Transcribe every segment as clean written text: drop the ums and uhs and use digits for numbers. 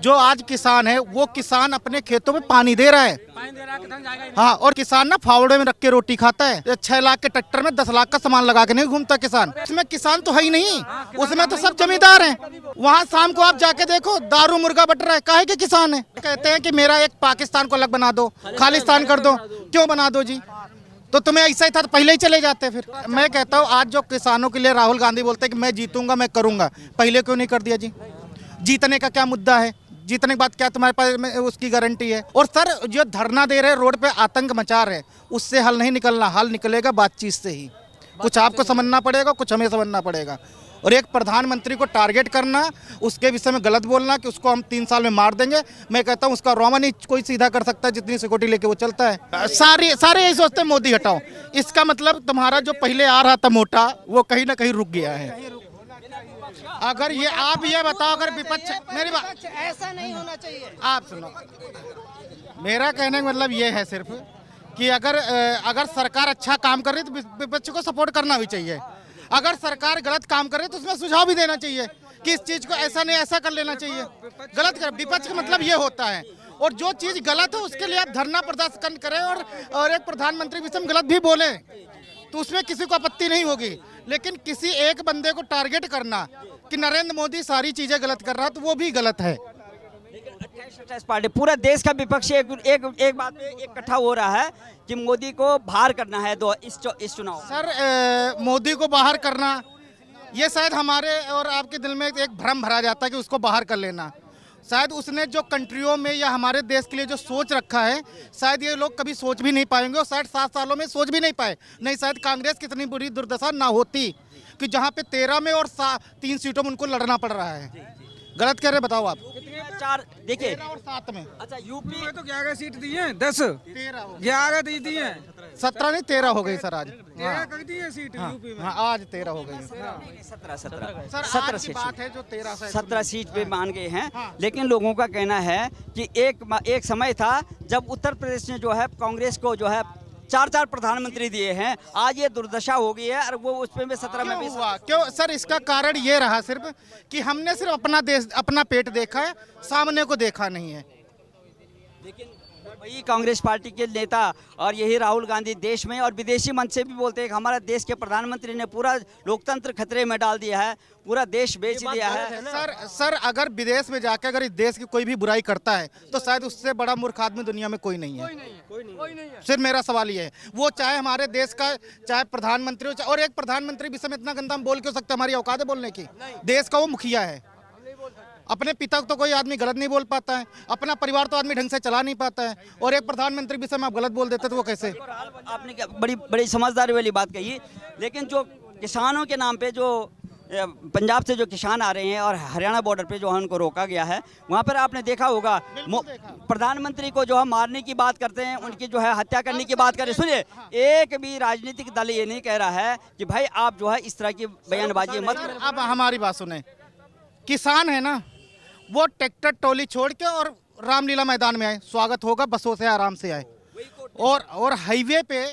जो आज किसान है वो किसान अपने खेतों में पानी दे रहा है, हाँ, और किसान ना फावड़े में रख के रोटी खाता है। 6 लाख के ट्रैक्टर में 10 लाख का सामान लगा के नहीं घूमता किसान। इसमें किसान तो है ही नहीं, उसमें तो सब जमींदार हैं। वहाँ शाम को आप जाके देखो दारू मुर्गा बट रहा है, काहे के किसान है। कहते हैं कि मेरा एक पाकिस्तान को अलग बना दो, खालिस्तान कर दो। क्यों बना दो जी? तो तुम्हें ऐसा ही था तो पहले ही चले जाते। फिर मैं कहता हूँ आज जो किसानों के लिए राहुल गांधी बोलते हैं कि मैं जीतूंगा, मैं करूंगा, पहले क्यों नहीं कर दिया जी? जीतने का क्या मुद्दा है? जीतने के बाद क्या तुम्हारे पास उसकी गारंटी है? और सर जो धरना दे रहे, रोड पे आतंक मचा रहे, उससे हल नहीं निकलना, हल निकलेगा बातचीत से ही। कुछ आपको समझना पड़ेगा, कुछ हमें समझना पड़ेगा। और एक प्रधानमंत्री को टारगेट करना, उसके विषय में गलत बोलना कि उसको हम 3 साल में मार देंगे, मैं कहता हूँ उसका रोमा नहीं कोई सीधा कर सकता जितनी सिक्योरिटी लेके वो चलता है। सारे यही सोचते हैं मोदी हटाओ। इसका मतलब तुम्हारा जो पहले आ रहा था मोटा, वो कहीं ना कहीं रुक गया है। अगर ये आप ये बताओ, अगर विपक्ष, मेरी बात ऐसा नहीं होना चाहिए। आप सुनो, मेरा कहने का मतलब ये है सिर्फ कि अगर सरकार अच्छा काम कर रही है तो विपक्ष को सपोर्ट करना भी चाहिए। अगर सरकार गलत काम करे तो उसमें सुझाव भी देना चाहिए कि इस चीज को ऐसा नहीं ऐसा कर लेना चाहिए। गलत कर, विपक्ष का मतलब ये होता है। और जो चीज गलत है उसके लिए आप धरना प्रदर्शन करें और एक प्रधानमंत्री विषय में गलत भी बोले तो उसमें किसी को आपत्ति नहीं होगी। लेकिन किसी एक बंदे को टारगेट करना कि नरेंद्र मोदी सारी चीजें गलत कर रहा है, तो वो भी गलत है। 28 पार्टी, पूरा देश का विपक्ष एक बात पे इकट्ठा हो रहा है कि मोदी को बाहर करना है इस चुनाव। सर मोदी को बाहर करना, ये शायद हमारे और आपके दिल में एक भ्रम भरा जाता है कि उसको बाहर कर लेना। शायद उसने जो कंट्रियों में या हमारे देश के लिए जो सोच रखा है, शायद ये लोग कभी सोच भी नहीं पाएंगे और शायद 7 सालों में सोच भी नहीं पाए। नहीं, शायद कांग्रेस की इतनी बुरी दुर्दशा ना होती कि जहाँ पे 13 में और 3 सीटों में उनको लड़ना पड़ रहा है। गलत कह रहे बताओ आप? 4 देखिए 13 और 7 में। अच्छा, यूपी में तो 11 सीट दी है, 10 13 हो गई। 11 दी है, 17 नहीं 13 हो गई सर आज। 13 कर दी है सीट यूपी में। हाँ, आज 13 हो गई। 17 सर आज की बात है जो 17 सीट पे मान गए हैं। लेकिन लोगों का कहना है कि एक समय था जब उत्तर प्रदेश ने जो है कांग्रेस को जो है 4 प्रधानमंत्री दिए हैं। आज ये दुर्दशा हो गई है और वो उसमें भी 17 में भी हुआ। क्यों सर? इसका कारण ये रहा सिर्फ कि हमने सिर्फ अपना देश, अपना पेट देखा है, सामने को देखा नहीं है। लेकिन वही कांग्रेस पार्टी के नेता और यही राहुल गांधी देश में और विदेशी मंच से भी बोलते हैं कि हमारे देश के प्रधानमंत्री ने पूरा लोकतंत्र खतरे में डाल दिया है, पूरा देश बेच दिया है। सर अगर विदेश में जाकर अगर इस देश की कोई भी बुराई करता है तो शायद उससे बड़ा मूर्ख आदमी दुनिया में कोई नहीं है। सिर्फ मेरा सवाल ये है, वो चाहे हमारे देश का चाहे प्रधानमंत्री हो, और एक प्रधानमंत्री विषय में इतना गंदा हम बोल क्यों सकते? हमारी औकात है बोलने की? देश का वो मुखिया है। अपने पिता को तो कोई आदमी गलत नहीं बोल पाता है, अपना परिवार तो आदमी ढंग से चला नहीं पाता है, और एक प्रधानमंत्री विषय में आप गलत बोल देते तो वो कैसे? आपने बड़ी समझदारी वाली बात कही। लेकिन जो किसानों के नाम पे जो पंजाब से जो किसान आ रहे हैं और हरियाणा बॉर्डर पे जो है उनको रोका गया है, वहाँ पर आपने देखा होगा प्रधानमंत्री को जो है मारने की बात करते हैं, उनकी जो है हत्या करने की बात करें। सुनिए, एक भी राजनीतिक दल ये नहीं कह रहा है कि भाई आप जो है इस तरह की बयानबाजी मत करें। अब हमारी बात सुने, किसान है ना, वो ट्रैक्टर ट्रॉली छोड़ के और रामलीला मैदान में आए, स्वागत होगा, बसों से आराम से आए। और हाईवे पे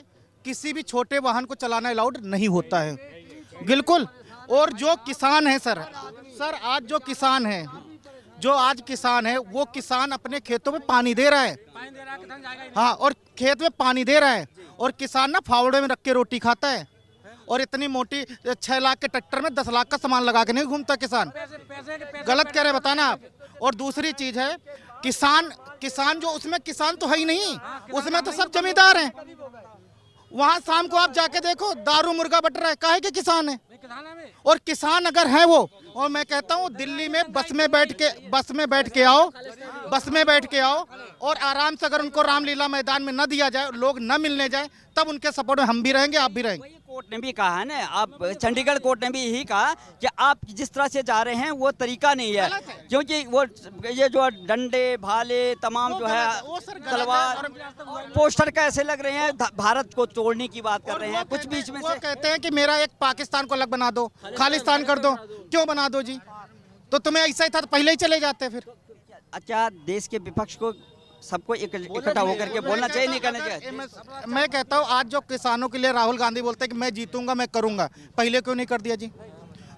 किसी भी छोटे वाहन को चलाना अलाउड नहीं होता है, बिल्कुल। और जो किसान है सर आज जो किसान है वो किसान अपने खेतों में पानी दे रहा है, हाँ, और खेत में पानी दे रहा है, और किसान ना फावड़े में रख के रोटी खाता है। और इतनी मोटी 6 लाख के ट्रैक्टर में 10 लाख का सामान लगा के नहीं घूमता किसान। गलत कह रहे बताना आप। और दूसरी चीज है, किसान जो उसमें किसान तो है ही नहीं, उसमें तो सब जमींदार हैं। वहाँ शाम को आप जाके देखो दारू मुर्गा बट रहा है, काहे के किसान है? और किसान अगर है वो, और मैं कहता हूँ दिल्ली में बस में बैठ के आओ और आराम से अगर उनको रामलीला मैदान में न दिया जाए, लोग न मिलने जाए, तब उनके सपोर्ट में हम भी रहेंगे, आप भी रहेंगे। कोर्ट ने भी कहा है ना, आप चंडीगढ़ कोर्ट ने भी यही कहा कि आप जिस तरह से जा रहे हैं वो तरीका नहीं है, क्योंकि वो ये जो डंडे भाले तमाम जो है तलवार पोस्टर कैसे लग रहे हैं, भारत को तोड़ने की बात कर रहे हैं। कुछ बीच में से कहते हैं कि मेरा एक पाकिस्तान को अलग बना दो, खालिस्तान कर दो। क्यों बना दो जी? तो तुम्हें ऐसा ही था तो पहले ही चले जाते फिर। अच्छा, देश के विपक्ष को सबको इकट्ठा होकर के बोलना चाहिए, नहीं करना चाहिए? मैं कहता हूँ आज जो किसानों के लिए राहुल गांधी बोलते हैं कि मैं जीतूंगा, मैं करूंगा, पहले क्यों नहीं कर दिया जी?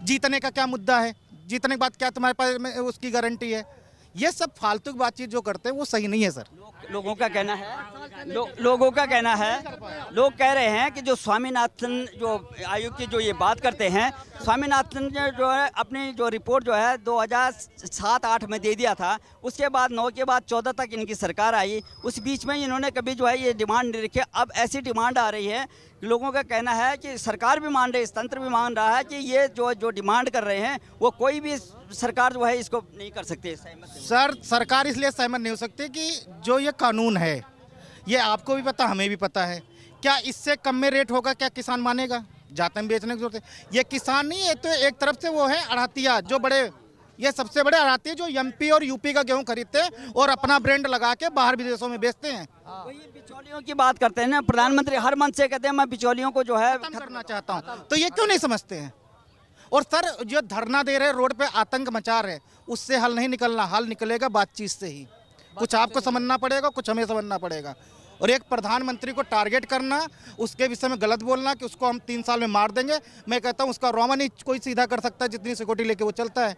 जीतने का क्या मुद्दा है? जीतने के बाद क्या तुम्हारे पास उसकी गारंटी है? ये सब फालतू की बातचीत जो करते हैं वो सही नहीं है सर। लोगों का कहना है लोगों का कहना है, लोग कह रहे हैं कि जो स्वामीनाथन जो आयोग की जो ये बात करते हैं, स्वामीनाथन ने जो है अपनी जो रिपोर्ट जो है 2007-8 में दे दिया था, उसके बाद 9 के बाद 14 तक इनकी सरकार आई, उस बीच में इन्होंने कभी जो है ये डिमांड नहीं रखी। अब ऐसी डिमांड आ रही है, लोगों का कहना है कि सरकार भी मान रही है, इस तंत्र भी मान रहा है कि ये जो डिमांड कर रहे हैं वो कोई भी सरकार जो है इसको नहीं कर सकती। सर सरकार इसलिए सहमत नहीं हो सकती कि जो ये कानून है ये आपको भी पता हमें भी पता है, क्या इससे कम में रेट होगा, क्या किसान मानेगा? जाते में बेचने की जरूरत है। ये किसान नहीं है, तो एक तरफ से वो है अड़ातिया, जो बड़े ये सबसे बड़े अड़ातिया जो एमपी और यूपी का गेहूं खरीदते हैं और अपना ब्रांड लगा के बाहर विदेशों में बेचते हैं। वही बिचौलियों की बात करते हैं ना, प्रधानमंत्री हर मंच से कहते हैं मैं बिचौलियों को जो है खत्म करना चाहता हूँ, तो ये क्यों नहीं समझते हैं? और सर जो धरना दे रहे रोड पे आतंक मचा रहे, उससे हल नहीं निकलना, हल निकलेगा बातचीत से ही। कुछ आपको समझना पड़ेगा, कुछ हमें समझना पड़ेगा। और एक प्रधानमंत्री को टारगेट करना, उसके विषय में गलत बोलना कि उसको हम 3 साल में मार देंगे, मैं कहता हूँ उसका रोमा नहीं कोई सीधा कर सकता जितनी सिक्योरिटी लेके वो चलता है।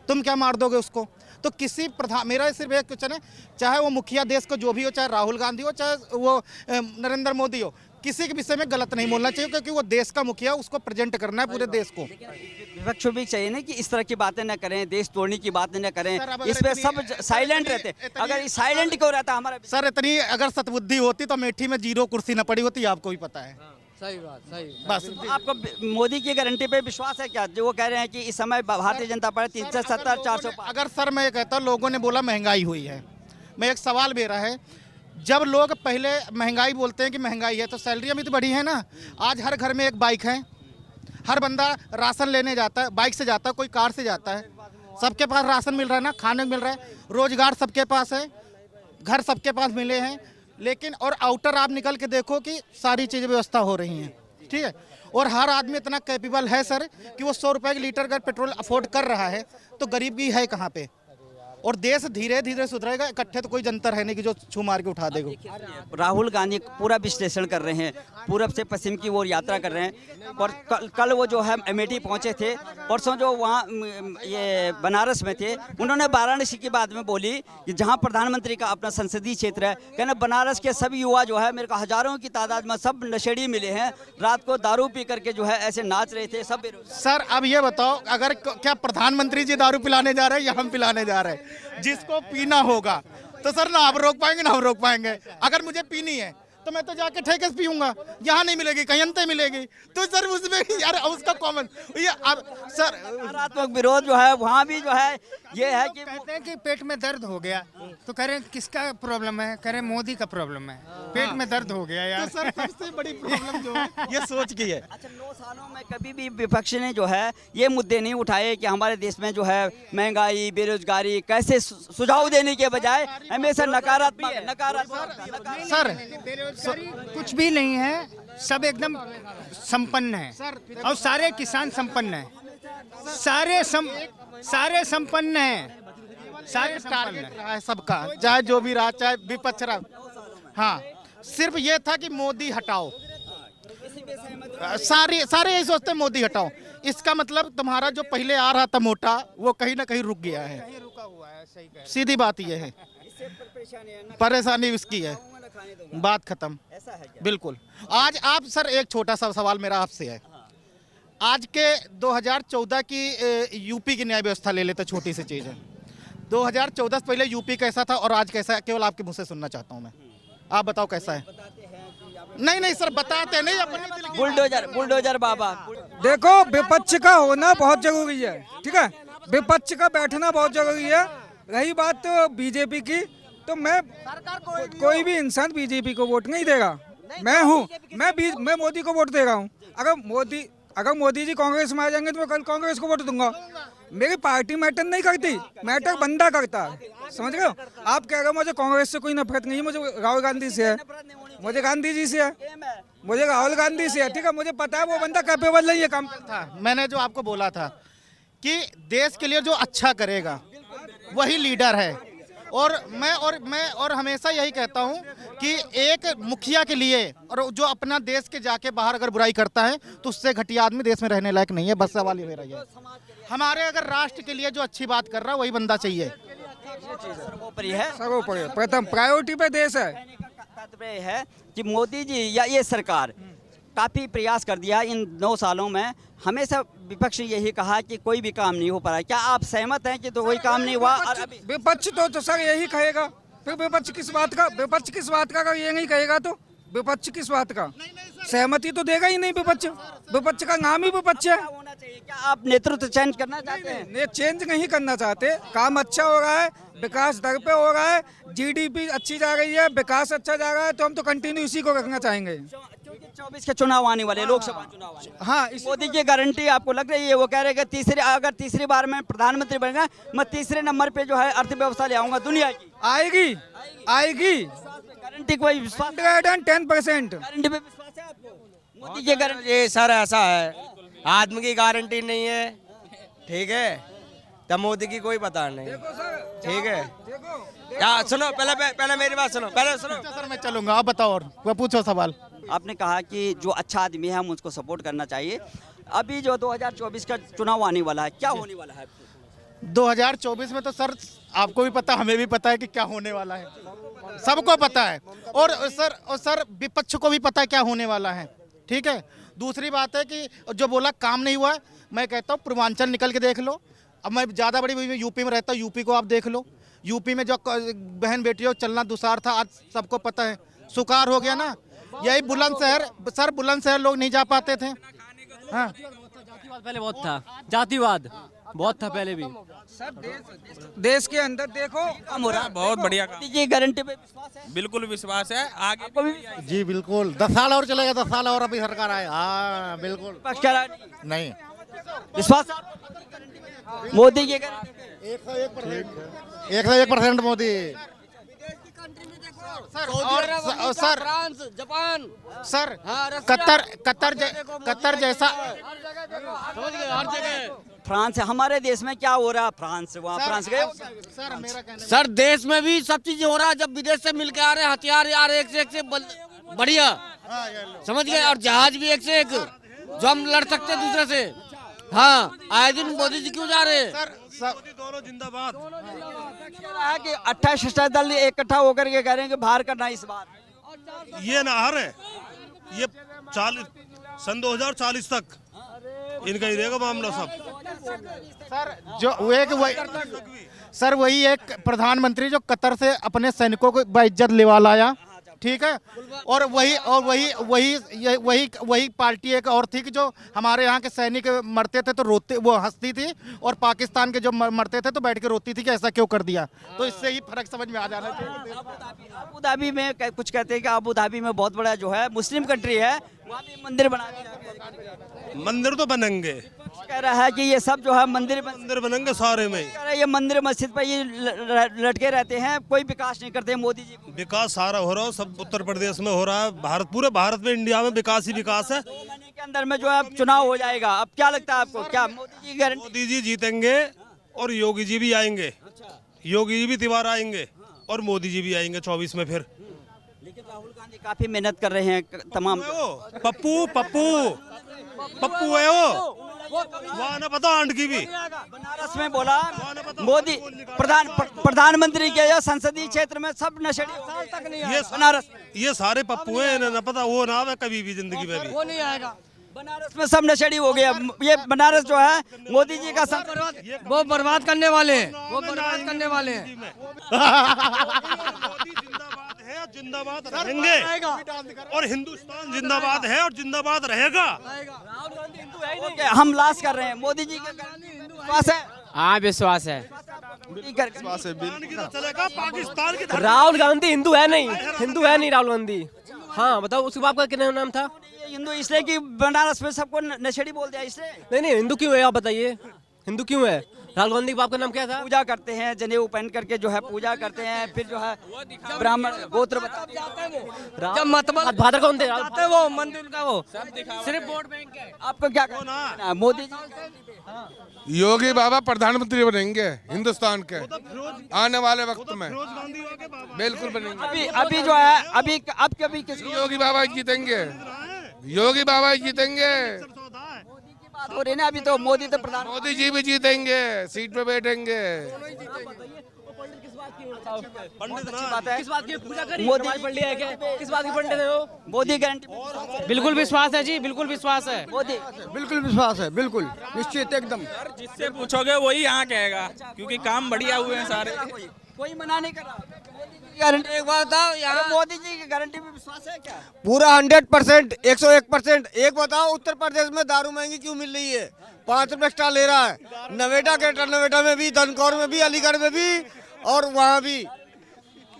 तुम क्या मार दोगे उसको? तो किसी मेरा सिर्फ एक क्वेश्चन है, चाहे वो मुखिया देश को जो भी हो, चाहे राहुल गांधी हो, चाहे वो नरेंद्र मोदी हो, किसी के विषय में गलत नहीं बोलना चाहिए, क्योंकि वो देश का मुखिया, उसको प्रेजेंट करना है पूरे देश को। विपक्ष भी चाहिए ना कि इस तरह की बातें न करें, देश तोड़ने की बातें न करें, सर, इस पे सब साइलेंट रहते। अगर साइलेंट क्यों रहता हमारा? सर इतनी अगर सतबुद्धि होती तो अमेठी में 0 कुर्सी न पड़ी होती, आपको भी पता है। सही बात, सही बस आपको मोदी की गारंटी पे विश्वास है क्या, जो वो कह रहे हैं कि इस समय भारतीय जनता पार्टी 370 400? अगर सर मैं ये कहता हूँ, लोगों ने बोला महंगाई हुई है, मैं एक सवाल मेरा है, जब लोग पहले महंगाई बोलते हैं कि महंगाई है, तो सैलरियाँ भी तो बढ़ी है ना। आज हर घर में एक बाइक है, हर बंदा राशन लेने जाता है, बाइक से जाता है, कोई कार से जाता है, सबके पास राशन मिल रहा है ना, खाने को मिल रहा है, रोजगार सबके पास है, घर सबके पास मिले हैं। लेकिन और आउटर आप निकल के देखो कि सारी चीज़ें व्यवस्था हो रही हैं, ठीक है। और हर आदमी इतना कैपेबल है सर कि वो 100 रुपये की लीटर का पेट्रोल अफोर्ड कर रहा है, तो गरीब की है कहाँ पे? और देश धीरे धीरे सुधरेगा, इकट्ठे तो कोई जंतर है नहीं कि जो छू मार के उठा देगा। राहुल गांधी पूरा विश्लेषण कर रहे हैं, पूरब से पश्चिम की ओर यात्रा कर रहे हैं। और कल वो जो है अमेठी पहुंचे थे, परसों जो वहाँ ये बनारस में थे, उन्होंने वाराणसी की बात में बोली कि जहाँ प्रधानमंत्री का अपना संसदीय क्षेत्र है, कहना बनारस के सभी युवा जो है मेरे को हजारों की तादाद में सब नशेड़ी मिले हैं, रात को दारू पी करके जो है ऐसे नाच रहे थे सब। सर अब ये बताओ, अगर क्या प्रधानमंत्री जी दारू पिलाने जा रहे हैं या हम पिलाने जा रहे हैं? जिसको पीना होगा तो सर ना आप रोक पाएंगे ना हम रोक पाएंगे। अगर मुझे पीनी है तो मैं तो जाके ठेके से पीऊंगा, यहाँ नहीं मिलेगी, कहीं अंत मिलेगी, तो सर उसमें यार उसका कॉमन ये अब सर नकारात्मक विरोध जो है वहाँ भी जो है ये है कि कहते हैं कि पेट में दर्द हो गया, तो कह रहे हैं किसका प्रॉब्लम है? कह रहे हैं मोदी का प्रॉब्लम है, पेट में दर्द हो गया यार। तो सर सबसे बड़ी प्रॉब्लम जो है ये सोच की है। अच्छा 9 सालों में कभी भी विपक्ष ने जो है ये मुद्दे नहीं उठाए कि हमारे देश में जो है महंगाई, बेरोजगारी कैसे सुझाव देने के बजाय हमेशा नकारात्मक। सर कुछ भी नहीं है, सब एकदम संपन्न है और सारे किसान संपन्न है, सारे संपन्न है, सारे संपन्न टारगेट है। रहा है सबका, चाहे जो भी रहा, चाहे विपक्ष रहा। हाँ सिर्फ ये था कि मोदी हटाओ, सारे यही सोचते हैं मोदी हटाओ। इसका मतलब तुम्हारा जो पहले आ रहा था मोटा, वो कहीं ना कहीं रुक गया है, रुका हुआ है। सही कह रहे हैं। सीधी बात ये है, परेशानी उसकी है, बात खत्म। बिल्कुल। आज आप सर एक छोटा सा सवाल मेरा आपसे है, आज के 2014 की यूपी की न्याय व्यवस्था ले लेते, छोटी सी चीज़ है। 2014 से पहले यूपी कैसा था और आज कैसा है, केवल आपके मुंह से सुनना चाहता हूं मैं। आप बताओ कैसा है? नहीं सर बताते नहीं, अपने बुलडोजर बाबा। देखो विपक्ष का होना बहुत जरूरी है, ठीक है, विपक्ष का बैठना बहुत जरूरी है। रही बात तो बीजेपी की, तो मैं कोई भी इंसान बीजेपी को वोट नहीं देगा। मैं हूँ, मैं मोदी को वोट दे रहा हूँ। अगर मोदी जी कांग्रेस में आ जाएंगे तो मैं कल कांग्रेस को वोट दूंगा। मेरी पार्टी मैटर नहीं करती, मैटर बंदा करता है, समझ रहे हो? आप कह रहे हो मुझे कांग्रेस से कोई नफरत नहीं है, मुझे राहुल गांधी से है, मुझे गांधी जी से है, मुझे राहुल गांधी से है, ठीक है। मुझे पता है वो बंदा कैपेबल नहीं है काम था। मैंने जो आपको बोला था कि देश के लिए जो अच्छा करेगा वही लीडर है। और मैं हमेशा यही कहता हूं कि एक मुखिया के लिए, और जो अपना देश के जाके बाहर अगर बुराई करता है तो उससे घटिया आदमी देश में रहने लायक नहीं है। बस सवाल ये मेरा ये है, हमारे अगर राष्ट्र के लिए जो अच्छी बात कर रहा है वही बंदा चाहिए। सर्वोपरि है। सर्वोपरि प्रथम प्रायोरिटी पे देश है। तात्पर्य है कि मोदी जी या ये सरकार काफ़ी प्रयास कर दिया इन 9 सालों में। हमेशा विपक्ष ने यही कहा कि कोई भी काम नहीं हो पा रहा। क्या आप सहमत हैं कि तो कोई काम नहीं हुआ? और अभी विपक्ष तो सर यही कहेगा, फिर विपक्ष किस बात का, विपक्ष किस बात का, अगर ये नहीं कहेगा तो विपक्ष किस बात का सहमति तो देगा ही नहीं। विपक्ष, विपक्ष का नाम ही विपक्ष है। होना चाहिए, क्या आप नेतृत्व चेंज करना चाहते हैं? ये चेंज नहीं करना चाहते। काम अच्छा हो रहा है, विकास दर पे हो रहा है, जीडीपी अच्छी जा रही है, विकास अच्छा जा रहा है, तो हम तो कंटिन्यू इसी को रखना चाहेंगे। क्योंकि 24 के चुनाव आने वाले, लोकसभा चुनाव आने वाले। हाँ, मोदी की गारंटी आपको लग रही है? वो कह रहे हैं कि अगर तीसरी बार मैं प्रधानमंत्री बनेगा, मैं तीसरे नंबर पे जो है अर्थव्यवस्था ले आऊंगा दुनिया की। आएगी, आएगी गारंटी कोई विश्वास, 110%। गारंटी पे विश्वास है आपको? मोदी की गारंटी ये सर ऐसा है, आदमी की गारंटी नहीं है, ठीक है, तब मोदी की कोई पता नहीं, ठीक है। या सुनो, पहले मेरी बात सुनो, पहले सुनो। सर मैं चलूंगा, आप बताओ और वो पूछो सवाल। आपने कहा कि जो अच्छा आदमी है हम उसको सपोर्ट करना चाहिए। अभी जो 2024 का चुनाव आने वाला है, क्या होने वाला है? 2024 में तो सर आपको भी पता, हमें भी पता है कि क्या होने वाला है, सबको पता है। और सर विपक्ष को भी पता है क्या होने वाला है, ठीक है। दूसरी बात है कि जो बोला काम नहीं हुआ, मैं कहता हूँ पूर्वांचल निकल के देख लो। अब मैं ज़्यादा बड़ी यूपी में रहता हूँ, यूपी को आप देख लो। यूपी में जो बहन बेटियों चलना दुसार था, आज सबको पता है, सुकार हो गया ना। यही बुलंदशहर, सर बुलंदशहर लोग नहीं जा पाते थे। हाँ, जातिवाद पहले बहुत था, जातिवाद बहुत था पहले भी। देश के अंदर देखो, बहुत बढ़िया काम। मोदी की गारंटी पे विश्वास है? बिल्कुल विश्वास है। आगे आपको भी जी बिल्कुल, 10 साल और चलेगा, 10 साल और अभी सरकार आए। हाँ बिल्कुल, विपक्ष कह रहा है नहीं विश्वास है आपको? मोदी की गारंटी पे 101% मोदी। सर और sir France, Japan, sir Qatar जैसा फ्रांस है हमारे देश में, क्या हो रहा है फ्रांस? वहाँ फ्रांस गए? सर मेरा कहना सर देश में भी सब चीजें हो रहा है। जब विदेश से मिल के आ रहे हैं हथियार यार, एक से बढ़िया, समझ गए, और जहाज भी एक से एक, जो हम लड़ सकते हैं दूसरे से। हाँ, आए दिन मोदी जी क्यों जा रहे हैं? सर दोनों जिंदाबाद। है कि 28 दल इकट्ठा होकर के कह रहे हैं कि बाहर करना इस बार। ये ना हार है, ये 40 सन 2040 तक इनका ही रहेगा मामला सब। सर जो सर वही एक प्रधानमंत्री जो कतर से अपने सैनिकों को बाइज्जत लेवा लाया, ठीक है। और वही पार्टी एक और थी कि जो हमारे यहाँ के सैनिक मरते थे तो रोते, वो हंसती थी, और पाकिस्तान के जो मरते थे तो बैठ के रोती थी कि ऐसा क्यों कर दिया। तो इससे ही फर्क समझ में आ जाना चाहिए। अबू धाबी में कुछ कहते हैं कि अबू धाबी में बहुत बड़ा जो है मुस्लिम कंट्री है, वहाँ भी मंदिर बना दिया। मंदिर तो बनेंगे, कह रहा है कि ये सब जो है मंदिर बनेंगे सारे में। कह रहा है ये मंदिर मस्जिद पर ये लटके रहते हैं, कोई विकास नहीं करते मोदी जी। विकास सारा हो रहा है, सब उत्तर प्रदेश में हो रहा है, भारत, पूरे भारत में, इंडिया में विकास ही विकास है। 2 महीने के अंदर में जो है चुनाव हो जाएगा। अब क्या लगता है आपको, क्या मोदी जी की गारंटी? मोदी जी जीतेंगे और योगी जी भी आएंगे, योगी जी भी तिवारा आएंगे और मोदी जी भी आएंगे 24 में फिर। लेकिन राहुल गांधी काफी मेहनत कर रहे हैं तमाम। पप्पू है वो, वहाँ ना पता आंट की भी। बनारस में बोला मोदी प्रधानमंत्री के या संसदीय क्षेत्र में सब नशेड़ी साल तक नहीं आया। बनारस ये सारे पप्पू हैं, ना पता वो नाम है कभी भी जिंदगी में भी। वो नहीं आएगा। बनारस में सब नशेड़ी हो गया। ये बनारस जो है मोदी जी का वो बर्बाद करने वाले हैं, वो बर्बाद करने वाले हैं। मोदी जिंदाबाद है और जिंदाबाद रहेंगे, और हिंदुस्तान जिंदाबाद है और जिंदाबाद रहेगा। हम लाश कर रहे हैं मोदी जी का विश्वास है। हाँ विश्वास है। चलेगा पाकिस्तान की धरती। राहुल गांधी हिंदू है नहीं राहुल गांधी। हाँ बताओ, उसके बाप का क्या नाम था? हिंदू इसलिए कि बनारस में सबको नशेड़ी बोल दिया इसलिए। नहीं हिंदू क्यों है आप बताइए, हिंदू क्यों है? राहुल गांधी के बाप का नाम क्या था? पूजा करते हैं, जनेऊ पहन करके जो है पूजा करते हैं, फिर जो है ब्राह्मण गोत्र बताते हैं। जब मतबल फादर कौन थे? वो मंदिर का वो सिर्फ वोट बैंक है। आपको क्या कहना है मोदी जी? योगी बाबा प्रधानमंत्री बनेंगे हिंदुस्तान के आने वाले वक्त में, बिल्कुल बनेंगे। अभी जो है अब कभी किसी योगी बाबा जीतेंगे, योगी बाबा जीतेंगे। बात हो रही है ना, अभी तो मोदी तो प्रधान। मोदी जी भी जीतेंगे, सीट पे बैठेंगे। पंडित अच्छी ना बात है। किस बात की पूजा करी? मोदी नमाज पढ़ लिया है क्या? किस बात की पंडित है वो? मोदी गारंटी बिल्कुल विश्वास है जी, बिल्कुल विश्वास है। मोदी बिल्कुल विश्वास है, बिल्कुल निश्चित एकदम। जिससे पूछोगे वही यहाँ कहेगा, क्योंकि काम बढ़िया हुए हैं सारे। कोई मना नहीं कर रहा। गारंटी एक बात बताओ यहाँ मोदी जी की गारंटी में विश्वास है क्या? पूरा 100%, 101%। एक बताओ उत्तर प्रदेश में दारू महंगी क्यों मिल रही है? 5 रुपए एक्स्ट्रा ले रहा है। नवेटा ग्रेटर नवेटा में भी, धनकौर में भी, अलीगढ़ में भी और वहाँ भी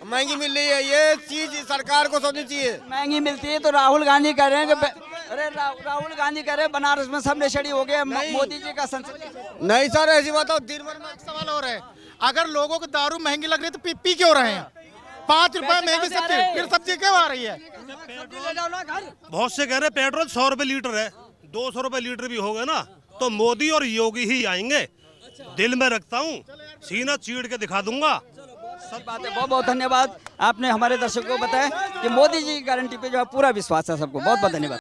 महंगी मिल रही है। ये चीज सरकार को सोचनी चाहिए। महंगी मिलती है तो राहुल गांधी कह रहे हैं कि अरे राहुल गांधी कह रहे हैं बनारस में सब नशेड़ी हो गए। मोदी जी का संसद नहीं सर, ऐसी बताओ दिन भर में सवाल हो रहा है, अगर लोगों को दारू महंगी लग रही है तो पी क्यों रहे हैं? 5 रुपए महंगी सब्जी, फिर सब्जी क्यों आ रही है? बहुत से कह रहे हैं पेट्रोल 100 रुपए लीटर है, 200 रुपए लीटर भी हो गए ना तो मोदी और योगी ही आएंगे। दिल में रखता हूँ, सीना चीड़ के दिखा दूंगा। सब बात है। बहुत बहुत धन्यवाद, आपने हमारे दर्शकों को बताया कि मोदी जी की गारंटी पे जो है पूरा विश्वास है सबको। बहुत बहुत धन्यवाद।